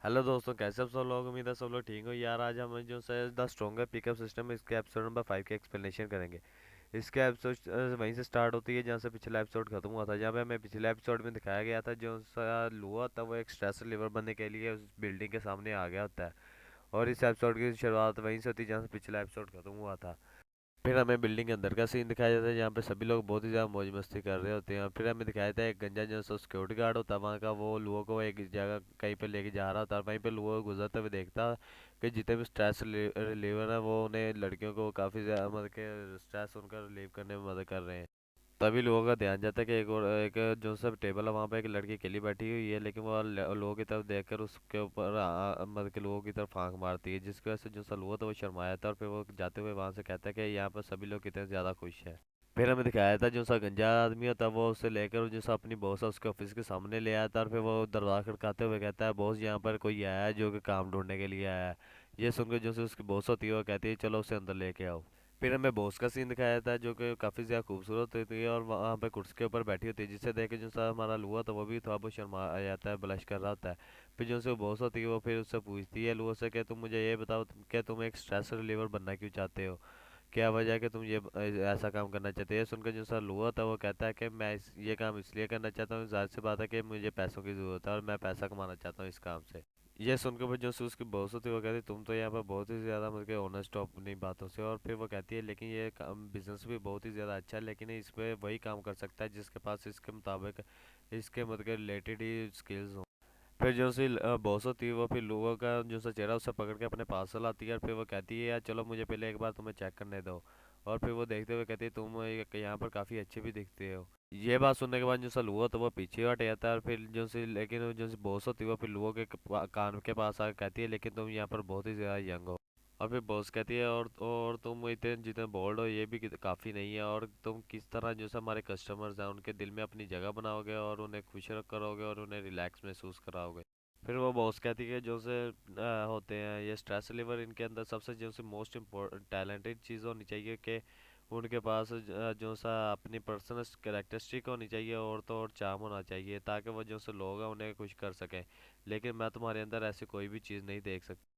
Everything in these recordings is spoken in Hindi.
हेलो दोस्तों, कैसे आप सब लोग? उम्मीद है सब लोग ठीक हो यार। आज हम जो है द स्ट्रॉन्गर पिकअप सिस्टम इसके एपिसोड नंबर 5 के एक्सप्लेनेशन करेंगे। इसके एपिसोड वहीं से स्टार्ट होती है जहाँ से पिछला एपिसोड खत्म हुआ था, जहाँ पे हमें पिछले एपिसोड में दिखाया गया था जो सा लुआ था वो एक स्ट्रेस रिलीवर बनने के लिए उस बिल्डिंग के सामने आ गया होता है। और इस एपिसोड की शुरुआत वहीं से होती है जहाँ से पिछला एपिसोड खत्म हुआ था। फिर हमें बिल्डिंग के अंदर का सीन दिखाया जाता है जहाँ पे सभी लोग बहुत ही ज़्यादा मौज मस्ती कर रहे होते हैं। फिर हमें दिखाया जाता है एक गंजा जो सिक्योरिटी गार्ड होता है वहाँ का, वो लुओ को एक जगह कहीं पे लेके जा रहा होता है। वहीं पे लुओ गुजरते हुए देखता कि जितने भी स्ट्रेस रिलीवर है वो उन्हें लड़कियों को काफ़ी ज़्यादा मतलब के स्ट्रेस उनका रिलीव करने में मदद कर रहे हैं। तभी लोगों का ध्यान जाता है कि एक जो सब टेबल है वहाँ पे एक लड़की अकेली बैठी हुई है, लेकिन वो लोगों की तरफ देखकर उसके ऊपर मतलब के लोगों की तरफ आंख मारती है, जिसकी वजह से जो सलूआ था वो शर्माया था और फिर वो जाते हुए वहाँ से कहता है कि यहाँ पर सभी लोग कितने ज़्यादा खुश हैं। फिर हमें दिखाया था जो सा गंजा आदमी होता है वो उससे लेकर जो सा अपनी बॉस है उसके ऑफिस के सामने ले आता है और फिर वो दरवाजा खड़काते हुए कहता है बॉस यहाँ पर कोई आया है जो कि काम ढूंढने के लिए आया है। ये सुनकर जो से उसकी बॉस होती है वो कहती है चलो उसे अंदर लेके आओ। फिर हमें बॉस का सीन दिखाया था जो कि काफ़ी ज़्यादा खूबसूरत होती है और वहाँ पे कुर्सी के ऊपर बैठी होती है, जिसे देख के जो सा हमारा लुआ था वो भी थोड़ा बहुत शर्मा आ जाता है, ब्लश कर रहा होता है। फिर जो से बॉस होती है वो फिर उससे पूछती है लुआ से कि तुम मुझे ये बताओ कि तुम एक स्ट्रेस रिलीवर बनना क्यों चाहते हो, क्या वजह है कि तुम ये ऐसा काम करना चाहते हो। ये सुनकर जो सर लुआ था वो कहता है कि मैं ये काम इसलिए करना चाहता हूँ, जाहिर सी बात है कि मुझे पैसों की ज़रूरत है और मैं पैसा कमाना चाहता हूँ इस काम से। ये सुनकर फिर जो उसकी बॉस होती है वो कहती तुम तो यहाँ पर बहुत ही ज़्यादा मतलब ऑनेस्ट हो अपनी बातों से। और फिर वो कहती है लेकिन ये काम बिजनेस भी बहुत ही ज़्यादा अच्छा है, लेकिन इस पे वही काम कर सकता है जिसके पास इसके मुताबिक इसके मतलब रिलेटेड ही स्किल्स हो। फिर जो सी बॉस होती है वो फिर लोगों का जो सा चेहरा उसे पकड़ के अपने पास लाती है और फिर वो कहती है यार चलो मुझे पहले एक बार तुम्हें चेक करने दो। और फिर वो देखते हुए कहती है तुम यहाँ पर काफ़ी अच्छे भी दिखते हो। ये बात सुनने के बाद जो सा लुआ तो वो पीछे हट जाता है और फिर जो सी लेकिन वो जो सी बॉस होती है वो फिर लुआ के कान के पास आकर कहती है लेकिन तुम यहाँ पर बहुत ही ज़्यादा यंग हो। और फिर बॉस कहती है और तुम इतने जितने बोल्ड हो ये भी काफ़ी नहीं है, और तुम किस तरह जो है हमारे कस्टमर्स हैं उनके दिल में अपनी जगह बनाओगे और उन्हें खुश रख करोगे और उन्हें रिलैक्स महसूस कराओगे। फिर वो बॉस कहती है जो से होते हैं ये स्ट्रेस रिलीवर, इनके अंदर सबसे जो से मोस्ट इम्पोर्टेंट टैलेंटेड चीज़ होनी चाहिए कि उनके पास जो सा अपनी पर्सनल कैरेक्टरिस्टिक होनी चाहिए और तो और चार्म होना चाहिए ताकि वो जो से लोग हैं उन्हें खुश कर सकें। लेकिन मैं तुम्हारे अंदर ऐसी कोई भी चीज़ नहीं देख सकती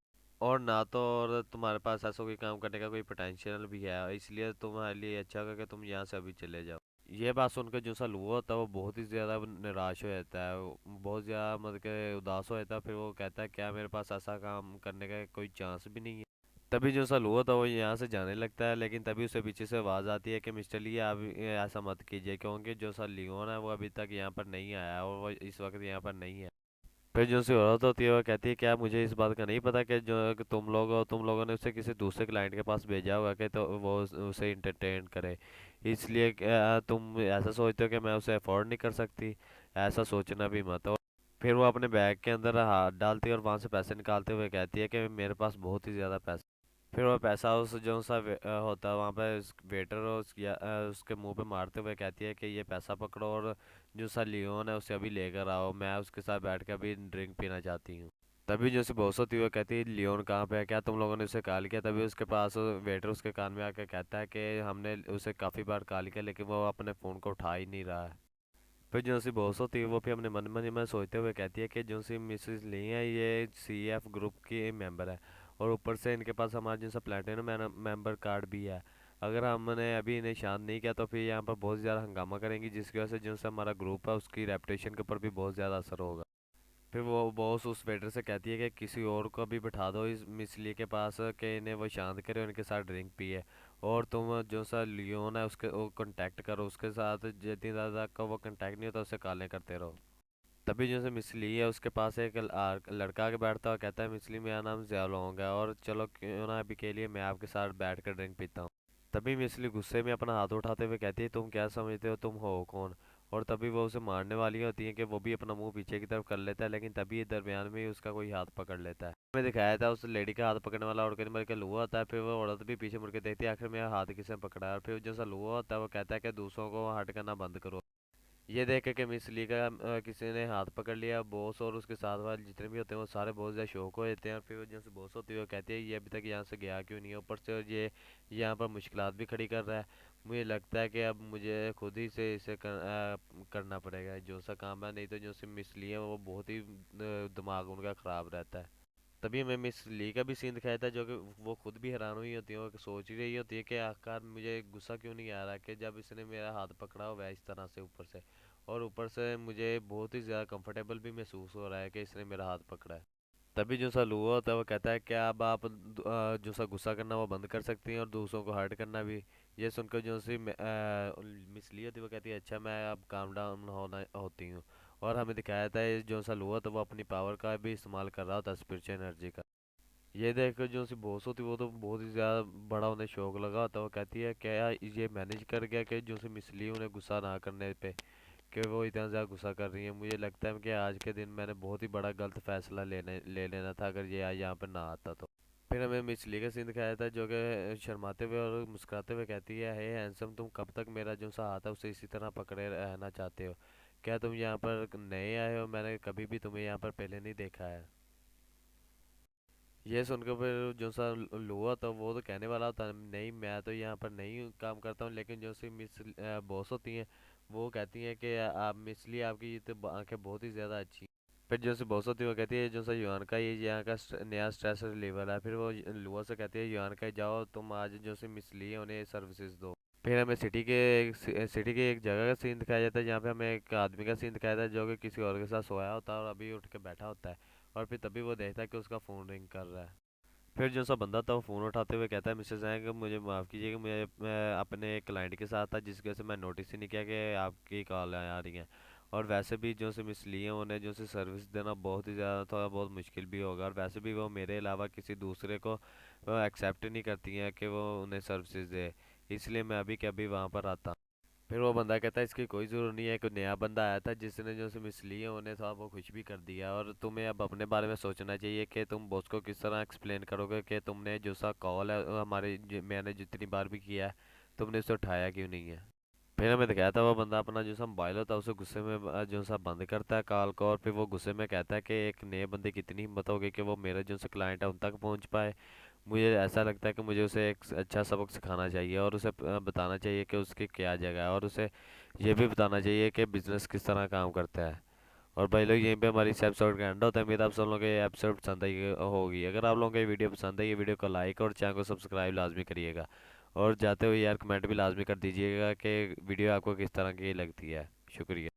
और ना तो और तुम्हारे पास ऐसा कोई काम करने का कोई पोटेंशियल भी है, इसलिए तुम्हारे लिए अच्छा होगा कि तुम यहाँ से अभी चले जाओ। ये बात सुनकर जो सा लुआ होता है वो बहुत ही ज़्यादा निराश हो जाता है, वो बहुत ज़्यादा मतलब कि उदास हो जाता है। फिर वो कहता है क्या मेरे पास ऐसा काम करने का कोई चांस भी नहीं है। तभी जो सा लुआ था वो यहाँ से जाने लगता है, लेकिन तभी उसे पीछे से आवाज़ आती है कि मिस्टर ली आप ये ऐसा मत कीजिए क्योंकि जो सा लियोन है वो अभी तक यहाँ पर नहीं आया है और वो इस वक्त यहाँ पर नहीं है। फिर जो सी औरत होती है वो कहती है क्या मुझे इस बात का नहीं पता कि जो कि तुम लोगों ने उसे किसी दूसरे क्लाइंट के पास भेजा होगा कि तो वो उसे इंटरटेन करे, इसलिए क्या तुम ऐसा सोचते हो कि मैं उसे अफोर्ड नहीं कर सकती? ऐसा सोचना भी मत। और फिर वो अपने बैग के अंदर हाथ डालती है और वहाँ से पैसे निकालते हुए कहती है कि मेरे पास बहुत ही ज़्यादा पैसा। फिर वो पैसा उस जो सा होता है वहाँ पे वेटर उसके मुंह पे मारते हुए कहती है कि ये पैसा पकड़ो और जो सा लियोन है उसे अभी लेकर आओ, मैं उसके साथ बैठ के अभी ड्रिंक पीना चाहती हूँ। तभी जो सी बॉस होती है वो कहती है लियोन कहाँ पे है, क्या तुम लोगों ने उसे कॉल किया? तभी उसके पास वेटर उसके कान में आकर कहता है कि हमने उसे काफ़ी बार कॉल किया लेकिन वो अपने फ़ोन को उठा ही नहीं रहा है। फिर जो सी बॉस होती है वो फिर अपने मन में सोचते हुए कहती है कि जो सी मिसेस ली है ये CF ग्रुप की मेंबर है और ऊपर से इनके पास हमारा जैसा प्लेटिनम मेंबर कार्ड भी है। अगर हमने अभी इन्हें शांत नहीं किया तो फिर यहाँ पर बहुत ज़्यादा हंगामा करेंगी, जिसकी वजह से जो सा हमारा ग्रुप है उसकी रेपुटेशन के ऊपर भी बहुत ज़्यादा असर होगा। फिर वो बॉस उस वेटर से कहती है कि किसी और को भी बिठा दो इस मिसली के पास कि इन्हें वो शांत करे और इनके साथ ड्रिंक पिए, और तुम जो सा लियोन है उसके वो कांटेक्ट करो उसके साथ, जितनी ज़्यादा का वो कांटेक्ट नहीं होता उससे कॉलें करते रहो। तभी जो से मिसली है उसके पास एक लड़का आके बैठता है और कहता है मिसली मेरा नाम ज़ियालोंग है और चलो क्यों ना अभी के लिए मैं आपके साथ बैठ कर ड्रिंक पीता हूँ। तभी मिसली गुस्से में अपना हाथ उठाते हुए कहती है तुम क्या समझते हो तुम हो कौन? और तभी वो उसे मारने वाली होती है कि वो भी अपना मुंह पीछे की तरफ कर लेता है, लेकिन तभी दरमियान में ही उसका कोई हाथ पकड़ लेता है। हमें दिखाया था उस लेडी का हाथ पकड़ने वाला और मर के लुआ होता है। फिर वो औरत भी पीछे मुड़ के देखती है आखिर मेरा हाथ किसने पकड़ा है, और फिर जैसा लुआ होता है वो कहता है कि दूसरों को हट करना बंद करो। ये देख के मिस ली का किसी ने हाथ पकड़ लिया, बॉस और उसके साथ वाले जितने भी होते हैं वो सारे बहुत ज़्यादा शौक हो जाते हैं। और फिर वो जैसे बॉस होती है वो कहती है ये अभी तक यहाँ से गया क्यों नहीं है, ऊपर से ये यहाँ पर मुश्किलात भी खड़ी कर रहा है। मुझे लगता है कि अब मुझे खुद ही से इसे करना पड़ेगा जो सा काम है, नहीं तो जो से मिस ली है वो बहुत ही दिमाग उनका ख़राब रहता है। तभी मैं मिस ली का भी सीन दिखाया था, जो कि वो खुद भी हैरान हुई होती है और सोच ही रही होती है कि आखिर मुझे गुस्सा क्यों नहीं आ रहा, कि जब इसने मेरा हाथ पकड़ा हुआ है इस तरह से ऊपर से, और ऊपर से मुझे बहुत ही ज़्यादा कंफर्टेबल भी महसूस हो रहा है कि इसने मेरा हाथ पकड़ा है। तभी जो सा लुआ होता है वो कहता है कि अब आप जो सा गुस्सा करना वो बंद कर सकती हैं और दूसरों को हर्ट करना भी। ये सुनकर जो सी मिसली होती है वो कहती है अच्छा मैं अब काम डाउन होना होती हूँ। और हमें दिखाया था ये जो सा लुआ तो वो अपनी पावर का भी इस्तेमाल कर रहा होता है, स्पिरिचुअल एनर्जी का। ये देखकर जो सी बॉस होती है वो तो बहुत ही ज़्यादा बड़ा उन्हें शौक लगा होता है। वो कहती है क्या ये मैनेज कर गया कि जो सी मिसली उन्हें गुस्सा ना करने पे, कि वो इतना ज़्यादा गुस्सा कर रही है। मुझे लगता है कि आज के दिन मैंने बहुत ही बड़ा गलत फैसला ले लेना था अगर ये आज यहाँ पर ना आता तो। फिर हमें मिचली का सीन दिखाया था जो कि शर्माते हुए और मुस्कुराते हुए कहती है हे हैंडसम, तुम कब तक मेरा जो सा हाथ है उसे इसी तरह पकड़े रहना चाहते हो? क्या तुम यहाँ पर नए आए हो? मैंने कभी भी तुम्हें यहाँ पर पहले नहीं देखा है। ये सुनकर फिर जो सा लोहा था वो तो कहने वाला था नहीं मैं तो यहाँ पर नहीं काम करता हूँ, लेकिन जो सी मिस बॉस होती हैं वो कहती हैं कि आप मिसली आपकी तो आंखें बहुत ही ज़्यादा अच्छी। फिर जो सी बॉस होती है वो कहती है जो सा युआन का ये यहाँ का नया स्ट्रेस लेवल है। फिर वो लुआ से कहती है युआन का जाओ तुम आज जो सी मिसली है उन्हें सर्विसेज दो। फिर हमें सिटी के एक जगह का सीन दिखाया जाता है जहाँ पे हमें एक आदमी का सीन दिखाया जाता है जो कि किसी और के साथ सोया होता है और अभी उठ के बैठा होता है। और फिर तभी वो देखता है कि उसका फ़ोन रिंग कर रहा है। फिर जो सा बंदा था वो फ़ोन उठाते हुए कहता है मिसेस जैंग मुझे माफ़ कीजिएगा, मैं अपने एक क्लाइंट के साथ था जिसकी वजह से मैं नोटिस ही नहीं किया कि आपकी कॉल आ रही हैं। और वैसे भी जो से मिस लिए उन्हें जो से सर्विस देना बहुत ही ज़्यादा थोड़ा बहुत मुश्किल भी होगा, और वैसे भी वो मेरे अलावा किसी दूसरे को एक्सेप्ट नहीं करती हैं कि वो उन्हें सर्विसेज दे, इसलिए मैं अभी के अभी वहाँ पर आता। फिर वो बंदा कहता है इसकी कोई ज़रूरत नहीं है, कोई नया बंदा आया था जिसने जो मिस लिए उन्हें थोड़ा वो खुश भी कर दिया, और तुम्हें अब अपने बारे में सोचना चाहिए कि तुम बॉस को किस तरह एक्सप्लेन करोगे कि तुमने जो सा कॉल है मैंने जितनी बार भी किया है तुमने उसे उठाया क्यों नहीं है। फिर हमें दिखाया था वो बंदा अपना जो सा मोबाइल होता है उसे गुस्से में जो सा बंद करता है कॉल को, और फिर वो गुस्से में कहता है कि एक नए बंदे की इतनी हिम्मत होगी कि वो मेरे जो सा क्लाइंट है उन तक पहुंच पाए। मुझे ऐसा लगता है कि मुझे उसे एक अच्छा सबक सिखाना चाहिए और उसे बताना चाहिए कि उसकी क्या जगह है, और उसे ये भी बताना चाहिए कि बिजनेस किस तरह काम करता है। और भाई लोग यहीं पे हमारी इस एपिसोड का एंड होता है। मेरा आप सब लोगों को ये एपिसोड पसंद आई होगी। अगर आप लोगों को ये वीडियो पसंद आई, ये वीडियो को लाइक और चैनल को सब्सक्राइब लाजमी करिएगा। और जाते हुए यार कमेंट भी लाजमी कर दीजिएगा कि वीडियो आपको किस तरह की लगती है। शुक्रिया।